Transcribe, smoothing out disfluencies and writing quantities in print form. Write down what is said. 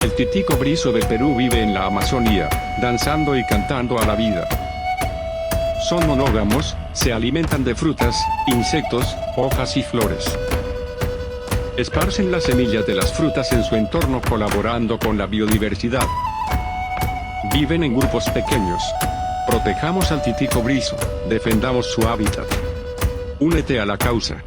El tití cobrizo del Perú vive en la Amazonía, danzando y cantando a la vida. Son monógamos, se alimentan de frutas, insectos, hojas y flores. Esparcen las semillas de las frutas en su entorno colaborando con la biodiversidad. Viven en grupos pequeños. Protejamos al tití cobrizo, defendamos su hábitat. Únete a la causa.